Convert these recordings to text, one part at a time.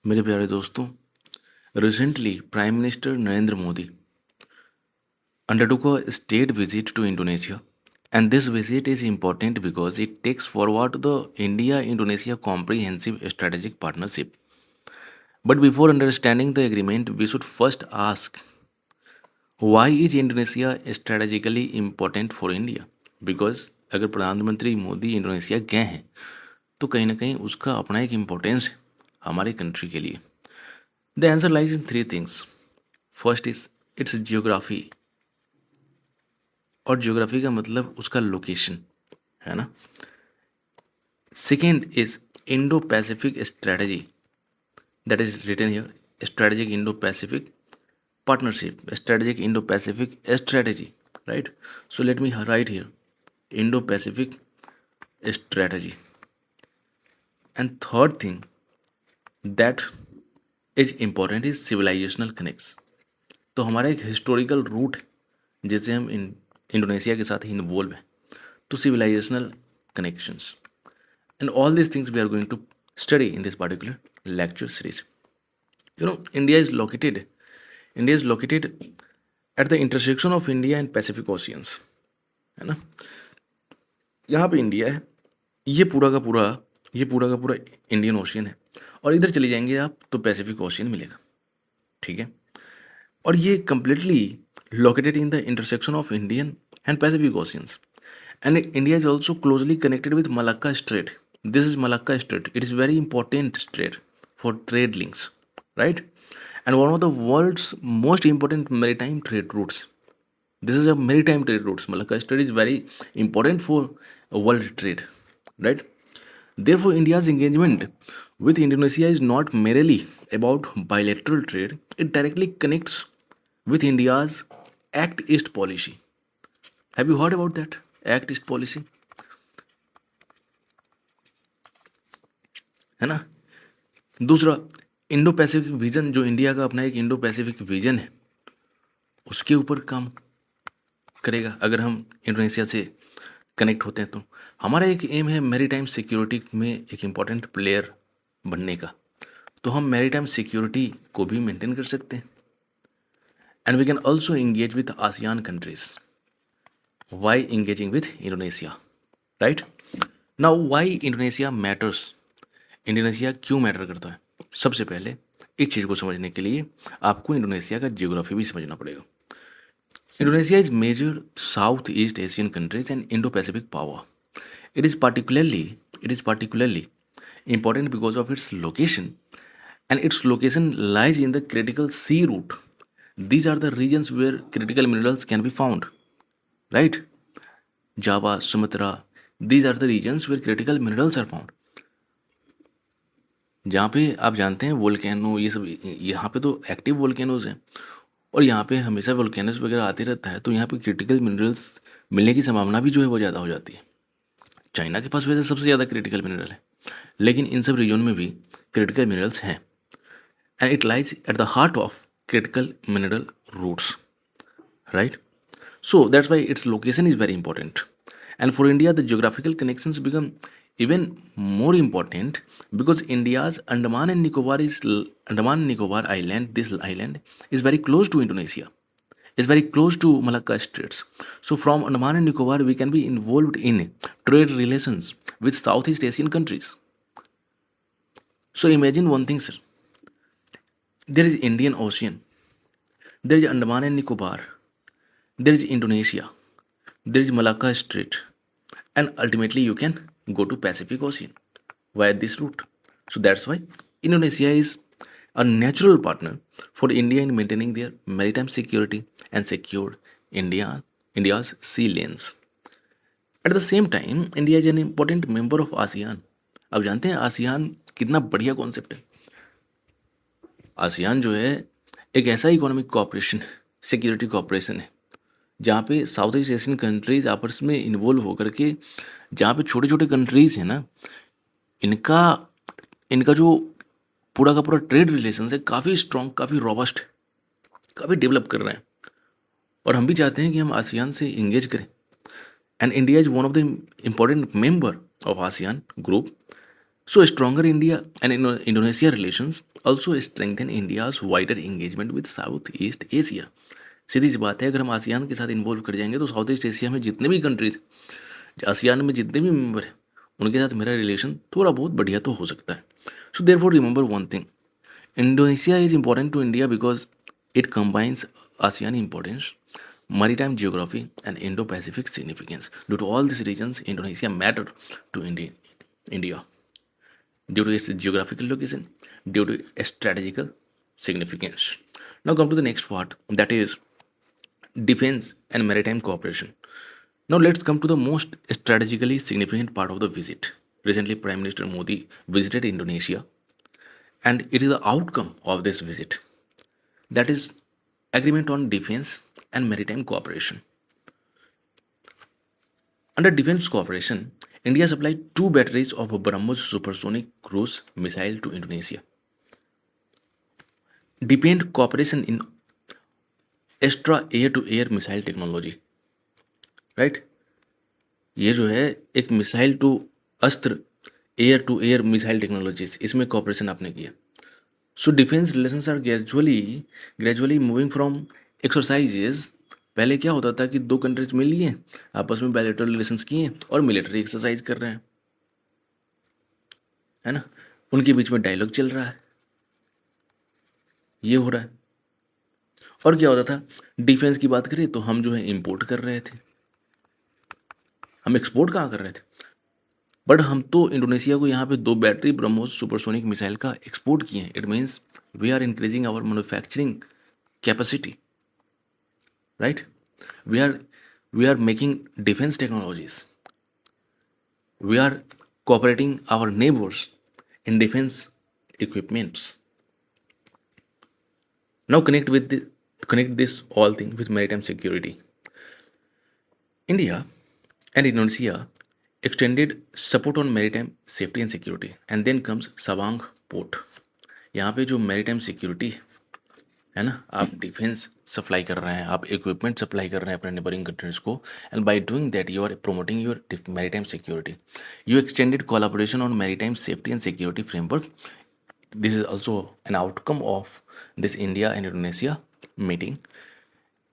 मेरे प्यारे दोस्तों, recently Prime Minister Narendra Modi undertook a state visit to Indonesia, and this visit is important because it takes forward the India-Indonesia Comprehensive Strategic Partnership. But before understanding the agreement, we should first ask, why is Indonesia strategically important for India? Because अगर प्रधानमंत्री Modi Indonesia गए हैं तो कहीं ना कहीं उसका अपना एक इम्पोर्टेंस है हमारे कंट्री के लिए. The answer lies in three things. First is its geography, और जियोग्राफी का मतलब उसका लोकेशन है ना. Second is Indo Pacific strategy, that is written here, strategic Indo Pacific partnership, strategic Indo-Pacific strategy, right? So let me write here Indo-Pacific strategy. And third thing that is important is civilizational connects. तो हमारा एक historical root है जिससे हम Indonesia के साथ involve हैं, तो civilisational connections. And all this things we are going to study in this particular lecture series. You know, India is located at the intersection of India and Pacific Oceans, है ना. यहाँ पे India है, ये पूरा का पूरा इंडियन ओशियन है, और इधर चले जाएंगे आप तो पैसिफिक ओशियन मिलेगा, ठीक है. और ये completely located in the intersection of Indian and Pacific oceans. And India is also closely connected with Malacca strait. This is Malacca strait. It is very important straight for trade links, right? And one of the world's most important maritime trade routes. This is a maritime trade routes. Malacca Strait is very important for world trade, right? Therefore, India's engagement with Indonesia is not merely about bilateral trade. It directly connects with India's Act East policy. Have you heard about that? Act East policy? है ना. दूसरा, Indo Pacific vision, जो India का अपना एक Indo Pacific vision है, उसके ऊपर काम करेगा. अगर हम इंडोनेशिया से कनेक्ट होते हैं तो हमारा एक एम है मैरीटाइम सिक्योरिटी में एक इम्पॉर्टेंट प्लेयर बनने का, तो हम मैरीटाइम सिक्योरिटी को भी मेंटेन कर सकते हैं. And we can also engage with ASEAN countries. Why engaging with Indonesia, right? Now why Indonesia matters. Indonesia क्यों मैटर करता है? सबसे पहले इस चीज़ को समझने के लिए आपको इंडोनेशिया का जियोग्राफी भी समझना पड़ेगा. Indonesia is major Southeast Asian countries and Indo-Pacific power. It is particularly important because of its location, and its location lies in the critical sea route. These are the regions where critical minerals can be found, right? Java, Sumatra, these are the regions where critical minerals are found. जहाँ पे आप जानते हैं volcano, ये सब यहाँ पे तो एक्टिव वोल्केनोज हैं, और यहाँ पे हमेशा वोल्केनोज वगैरह आते रहता है, तो यहाँ पे क्रिटिकल मिनरल्स मिलने की संभावना भी जो है वो ज़्यादा हो जाती है. चाइना के पास वैसे सबसे ज़्यादा क्रिटिकल मिनरल है, लेकिन इन सब रीजन में भी क्रिटिकल मिनरल्स हैं. And it lies at the heart of critical mineral routes, right? So that's why its location is very important. And for India, the geographical connections become even more important because India's Andaman and Nicobar island, this island is very close to Indonesia. It's very close to Malacca Straits. So from Andaman and Nicobar, we can be involved in trade relations with Southeast Asian countries. So imagine one thing, sir. There is Indian Ocean. There is Andaman and Nicobar. There is Indonesia, there is Malacca Strait, and ultimately you can go to Pacific Ocean via this route. So that's why Indonesia is a natural partner for India in maintaining their maritime security and secure India's sea lanes. At the same time, India is an important member of ASEAN. अब जानते हैं ASEAN कितना बढ़िया concept है. ASEAN जो है एक ऐसा इकोनॉमिक कॉपरेशन, सिक्योरिटी कॉपरेशन है, जहाँ पे साउथ ईस्ट एशियन कंट्रीज आपस में इन्वॉल्व होकर के, जहाँ पे छोटे छोटे कंट्रीज़ हैं ना, इनका जो पूरा का पूरा ट्रेड रिलेशन है काफ़ी स्ट्रॉन्ग, काफ़ी रॉबस्ट, काफ़ी डेवलप कर रहे हैं. और हम भी चाहते हैं कि हम आसियान से इंगेज करें. And India is one of the important member of ASEAN group. So stronger India and Indonesia relations also strengthen India's wider engagement with Southeast Asia. सीधी सी बात है, अगर हम आसियान के साथ इन्वॉल्व कर जाएंगे तो साउथ ईस्ट एशिया में जितने भी कंट्रीज, आसियान में जितने भी मेंबर हैं, उनके साथ मेरा रिलेशन थोड़ा बहुत बढ़िया तो हो सकता है. So therefore remember one thing, Indonesia is important to India because it combines ASEAN importance, maritime geography, and Indo-Pacific significance. Due to all these regions, Indonesia mattered to India due to its geographical location, due to its strategical significance. Now come to the next part, that is defense and maritime cooperation. Now let's come to the most strategically significant part of the visit. Recently, Prime Minister Modi visited Indonesia, and it is the outcome of this visit, that is agreement on defense and maritime cooperation. Under defense cooperation, India supplied two batteries of BrahMos supersonic cruise missile to Indonesia. Deepened cooperation in extra air to air missile technology, right? ये जो है एक missile to Astra, air to air missile technologies, इसमें cooperation आपने किया. So defence relations are gradually moving from exercises. पहले क्या होता था कि दो कंट्रीज मिल लिए, आपस में बायलैटरल रिलेशंस किए और मिलिट्री एक्सरसाइज कर रहे हैं, है ना. उनके बीच में डायलॉग चल रहा है, ये हो रहा है. और क्या होता था, डिफेंस की बात करें तो हम जो है इंपोर्ट कर रहे थे, हम एक्सपोर्ट कहाँ कर रहे थे. बट हम तो इंडोनेशिया को यहाँ पे दो बैटरी ब्रह्मोस सुपरसोनिक मिसाइल का एक्सपोर्ट किए हैं. It means we are increasing our manufacturing capacity, right. We are making defence technologies, we are cooperating our neighbors in defense equipments. Now connect this all thing with maritime security. India and Indonesia extended support on maritime safety and security, and then comes Sabang Port. यहाँ पे जो maritime security है ना, आप defence supply कर रहे हैं, आप इक्विपमेंट सप्लाई कर रहे हैं अपने नेबरिंग कंट्रीज को, and by doing that you are promoting your maritime security. You extended collaboration on maritime safety and security framework. This is also an outcome of this India and Indonesia meeting.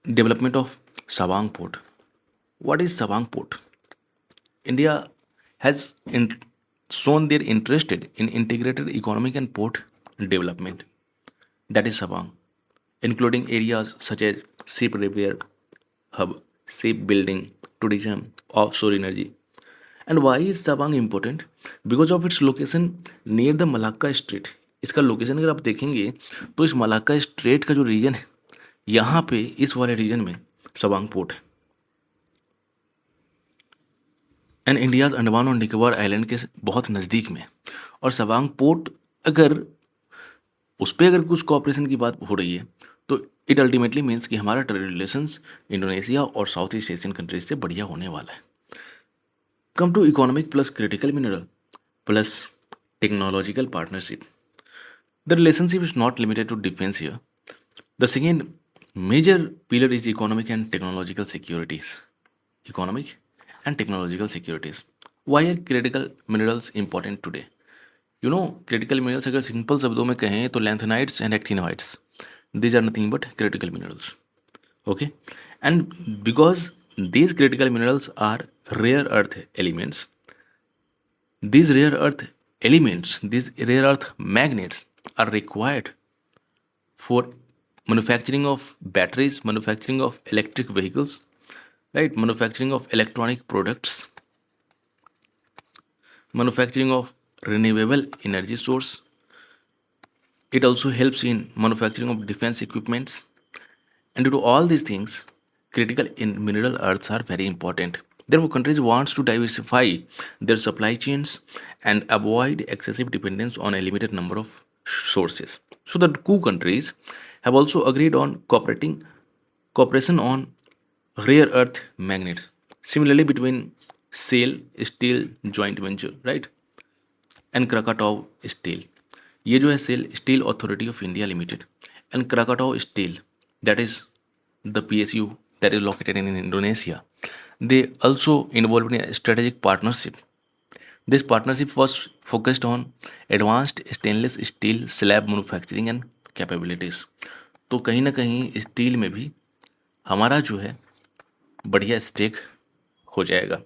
Development of Sabang Port. What is Sabang Port? India has shown their interest in integrated economic and port development. That is Sabang, including areas such as ship repair hub, shipbuilding, tourism, offshore energy. And why is Sabang important? Because of its location near the Malacca Strait. इसका location अगर आप देखेंगे तो इस Malacca straight का जो reason है, यहाँ पे इस वाले रीजन में सवांग पोर्ट है, एंड इंडियाज अंडमान और निकोबार आइलैंड के बहुत नज़दीक में. और सवांग पोर्ट अगर उस पर अगर कुछ कॉपरेशन की बात हो रही है तो इट अल्टीमेटली मीन्स कि हमारा ट्रेड रिलेशंस इंडोनेशिया और साउथ ईस्ट एशियन कंट्रीज से बढ़िया होने वाला है. Come to economic plus critical mineral plus technological partnership. The relationship is not limited to defense here. The second major pillar is economic and technological securities. Economic and technological securities. Why are critical minerals important today? You know, critical minerals अगर simple शब्दों में कहें तो lanthanides and actinoids. These are nothing but critical minerals. Okay? And because these critical minerals are rare earth elements, these rare earth magnets are required for manufacturing of batteries, manufacturing of electric vehicles, right, manufacturing of electronic products, manufacturing of renewable energy source. It also helps in manufacturing of defense equipments. And due to all these things, critical in mineral earths are very important. Therefore, countries wants to diversify their supply chains and avoid excessive dependence on a limited number of sources. So the two countries have also agreed on cooperation on rare earth magnets. Similarly, between SAIL Steel joint venture, right, and Krakatau Steel. ये जो है SAIL Steel Authority of India Limited and Krakatau Steel, that is the PSU that is located in Indonesia. They also involved in a strategic partnership this partnership was focused on advanced stainless steel slab manufacturing and capabilities. तो कहीं ना कहीं steel में भी हमारा जो है बढ़िया स्टेक हो जाएगा।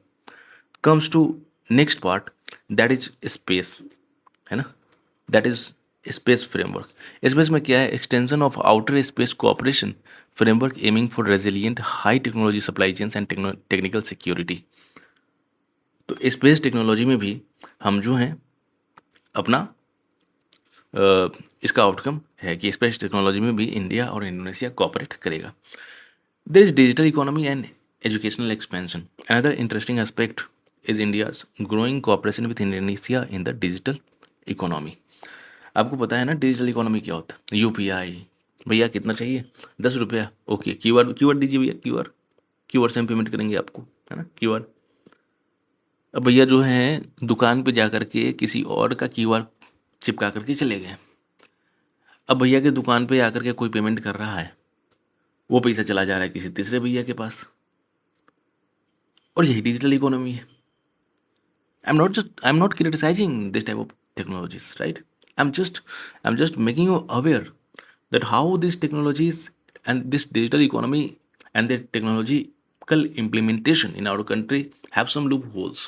Comes to next part, that is space, है ना, that is space framework. Space में क्या है, extension of outer space cooperation framework aiming for resilient high technology supply chains and technical security. तो स्पेस टेक्नोलॉजी में भी हम जो हैं अपना इसका आउटकम है कि स्पेस टेक्नोलॉजी में भी इंडिया और इंडोनेशिया कोऑपरेट करेगा। There is digital economy and educational expansion. Another interesting aspect is India's growing cooperation with Indonesia in the digital economy. आपको पता है ना डिजिटल इकोनॉमी क्या होता है, यूपीआई। भैया कितना चाहिए, 10 रुपया, ओके, क्यूआर दीजिए भैया, क्यूआर से हम पेमेंट करेंगे आपको, है ना, क्यूआर। अब भैया जो है दुकान पे जा करके किसी और का क्यूआर चिपका करके चले गए। अब भैया के दुकान पे आकर के कोई पेमेंट कर रहा है, वो पैसा चला जा रहा है किसी तीसरे भैया के पास, और यही डिजिटल इकोनॉमी है। I'm not criticizing this type of technologies, right? I'm just making you aware that how these technologies and this digital economy and their technological implementation in our country have some loopholes.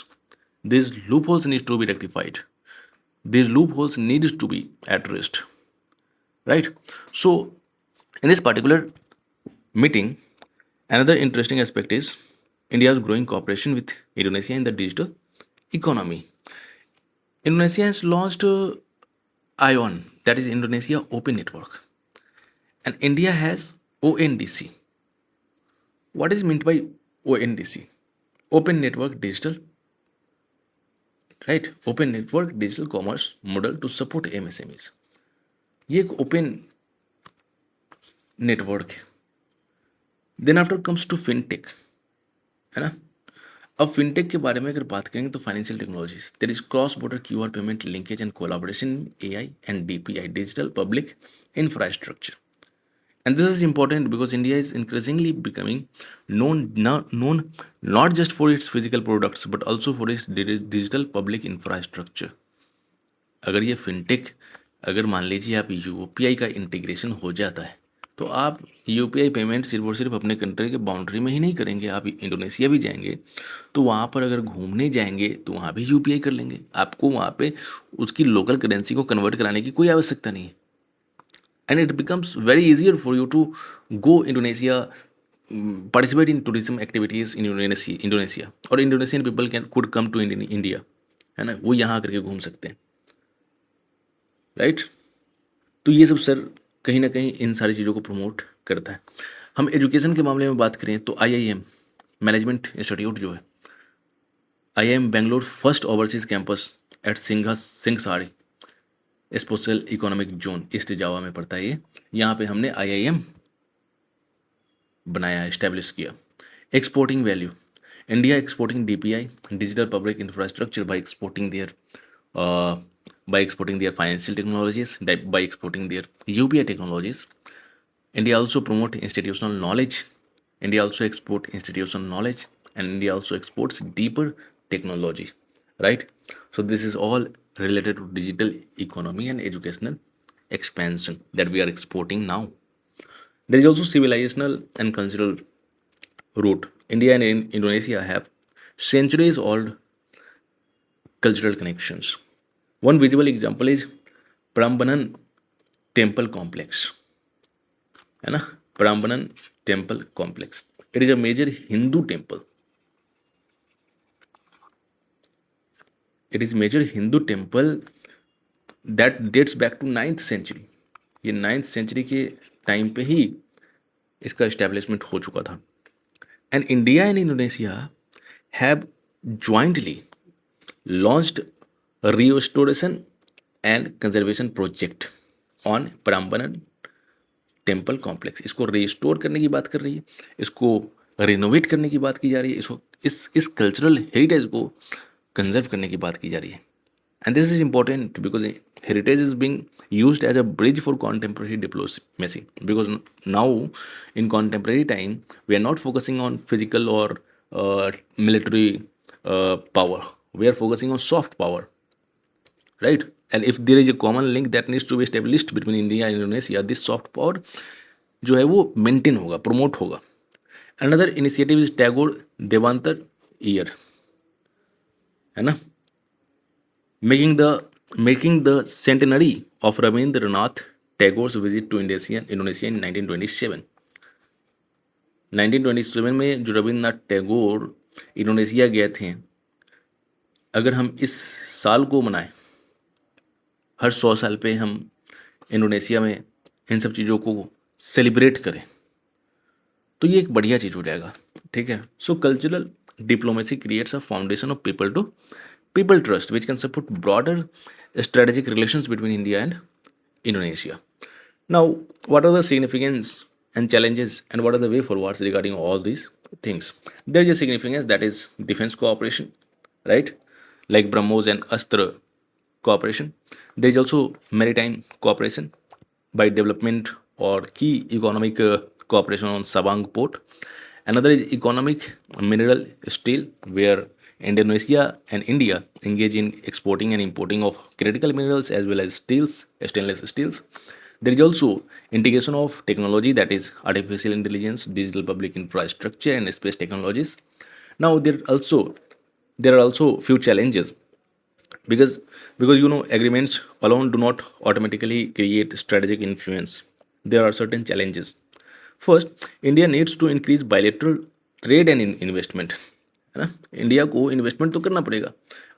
These loopholes need to be rectified. These loopholes needs to be addressed, right? So in this particular meeting, another interesting aspect is India's growing cooperation with Indonesia in the digital economy. Indonesia has launched ION, that is Indonesia Open Network, and India has ONDC. What is meant by ONDC? Open Network Digital, right? Open Network Digital Commerce Model to support MSMEs. ये एक open network है। Then after comes to fintech, है ना। अब fintech के बारे में अगर बात करेंगे तो financial technologies, there is cross border QR payment linkage and collaboration AI and DPI, digital public infrastructure. And this is important because India is increasingly becoming known not just for its physical products but also for its digital public infrastructure. अगर ये fintech, अगर मान लीजिए आप UPI का integration हो जाता है तो आप यूपीआई पेमेंट सिर्फ और सिर्फ अपने कंट्री के बाउंड्री में ही नहीं करेंगे, आप इंडोनेशिया भी जाएंगे तो वहाँ पर अगर घूमने जाएंगे तो वहाँ भी यूपीआई कर लेंगे। आपको वहाँ पे उसकी लोकल करेंसी को कन्वर्ट कराने की कोई आवश्यकता नहीं है। And it becomes very easier for you to go Indonesia, participate in tourism activities in Indonesia, or Indonesian people could come to India, है ना, वो यहाँ आकर के घूम सकते हैं, राइट। तो ये सब सर कहीं ना कहीं इन सारी चीज़ों को प्रमोट करता है। हम एजुकेशन के मामले में बात करें तो IIM मैनेजमेंट इंस्टीट्यूट जो है, IIM Bangalore first overseas campus at Singhasari special economic zone East Java में पड़ता है ये। यहाँ पे हमने IIM बनाया, इस्टेब्लिश किया। Exporting value, India exporting DPI digital public infrastructure by exporting their financial technologies, by exporting their UPI technologies. India also promote institutional knowledge. India also export institutional knowledge, and India also exports deeper technology, right? So this is all related to digital economy and educational expansion that we are exporting now. There is also civilizational and cultural root. India and Indonesia have centuries old cultural connections. One visible example is Prambanan temple complex, है ना, Prambanan temple complex. It is a major Hindu temple. It is major Hindu temple that dates back to 9th century. ये 9th century के time पे ही इसका establishment हो चुका था। And India and Indonesia have jointly launched restoration and conservation project on Prambanan temple complex. इसको restore करने की बात कर रही है, इसको रिनोवेट करने की बात की जा रही है, इसको इस कल्चरल हेरिटेज को कंजर्व करने की बात की जा रही है। And this is important because heritage is being used as a bridge for contemporary diplomacy, because now in contemporary time we are not focusing on physical or military power, we are focusing on soft power, right? And if there is a common link that needs to be established between India and Indonesia, this soft power जो है वो maintain होगा, promote होगा. Another initiative is Tagore Devantar Year, है ना, making the centenary of Rabindranath Tagore's visit to Indonesia in 1927. 1927 में जो Rabindranath Tagore Indonesia गए थे, अगर हम इस साल को मनाएं, हर 100 साल पे हम इंडोनेशिया में इन सब चीज़ों को सेलिब्रेट करें, तो ये एक बढ़िया चीज़ हो जाएगा. ठीक है. So cultural diplomacy creates a foundation of people to people trust which can support broader strategic relations between India and Indonesia. Now, what are the significance and challenges, and what are the way forwards regarding all these things? There is a significance, that is defense cooperation, right? Like BrahMos and Astra cooperation. There is also maritime cooperation by development or key economic cooperation on Sabang port. Another is economic mineral steel, where Indonesia and India engage in exporting and importing of critical minerals as well as stainless steels. There is also integration of technology, that is artificial intelligence, digital public infrastructure, and space technologies. Now there are also few challenges, because agreements alone do not automatically create strategic influence. There are certain challenges. First, India needs to increase bilateral trade and investment, है ना. India को investment तो करना पड़ेगा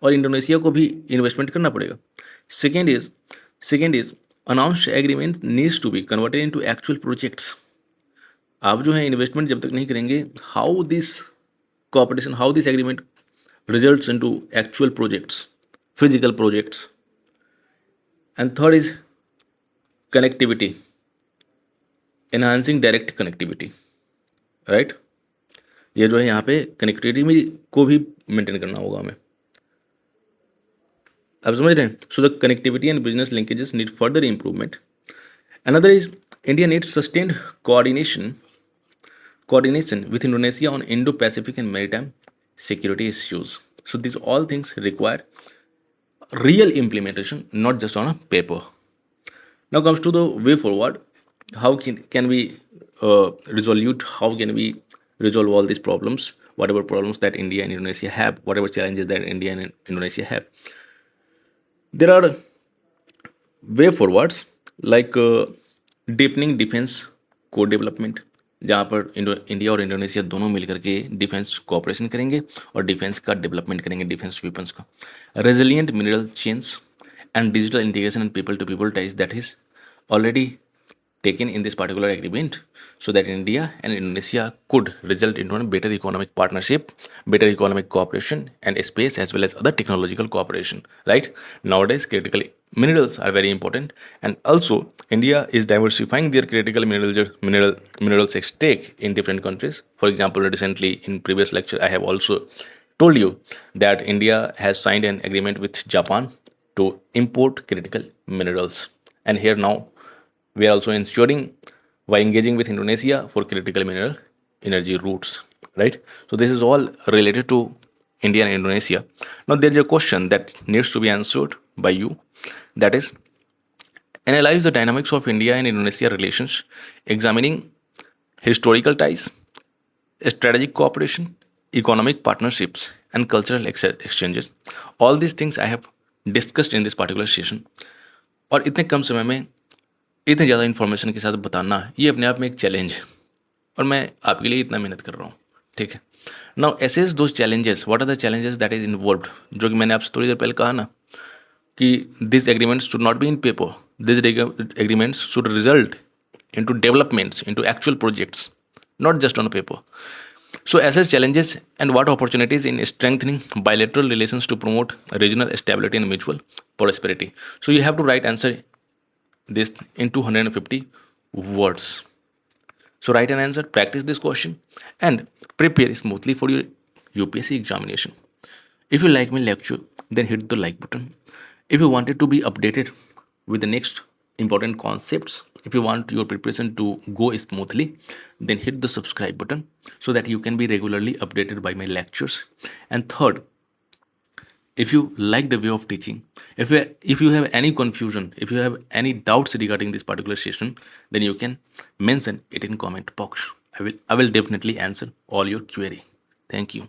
और Indonesia को भी investment करना पड़ेगा. Second is announced agreement needs to be converted into actual projects. आप जो है इन्वेस्टमेंट जब तक नहीं करेंगे, how this agreement results into actual projects, physical projects. And third is connectivity, enhancing direct connectivity, right. ये जो है यहाँ पे कनेक्टिविटी में को भी मेंटेन करना होगा हमें. आप समझ रहे हैं. So the connectivity and business linkages need further improvement. Another is India needs sustained coordination with Indonesia on Indo-Pacific and maritime security issues. So these all things require real implementation, not just on a paper. Now comes to the way forward. How can we how can we resolve all these problems, whatever problems that India and Indonesia have, whatever challenges that India and Indonesia have? There are way forwards like deepening defense co-development, जहाँ पर India और Indonesia दोनों मिलकर के defence cooperation करेंगे और defence का development करेंगे, डिफेंस वेपन्स का. Resilient mineral chains and digital integration and people to people ties, that is already taken in this particular agreement, so that India and Indonesia could result into a better economic partnership, better economic cooperation, and space as well as other technological cooperation, right? Nowadays, critical minerals are very important, and also India is diversifying their critical minerals stake in different countries. For example, recently in previous lecture, I have also told you that India has signed an agreement with Japan to import critical minerals, and here now we are also ensuring by engaging with Indonesia for critical mineral energy routes, right? So this is all related to India and Indonesia. Now there is a question that needs to be answered by you, that is, analyze the dynamics of India and Indonesia relations, examining historical ties, strategic cooperation, economic partnerships, and cultural exchanges. All these things I have discussed in this particular session. और इतने कम समय में इतने ज़्यादा information के साथ बताना, ये अपने आप में एक चैलेंज है, और मैं आपके लिए इतना मेहनत कर रहा हूँ. ठीक है. Now assess those challenges. What are the challenges that is involved, जो कि मैंने आपसे थोड़ी देर पहले कहा ना कि this agreements should not be in paper, this agreements should result into developments, into actual projects, not just on paper. So assess challenges and what opportunities in strengthening bilateral relations to promote regional stability and mutual prosperity. So you have to write answer this in 250 words. So write an answer, practice this question, and prepare smoothly for your UPSC examination. If you like my lecture, then hit the like button. If you wanted to be updated with the next important concepts, if you want your preparation to go smoothly, then hit the subscribe button so that you can be regularly updated by my lectures. And third, if you like the way of teaching, if you have any confusion, if you have any doubts regarding this particular session, then you can mention it in comment box. I will definitely answer all your query. Thank you.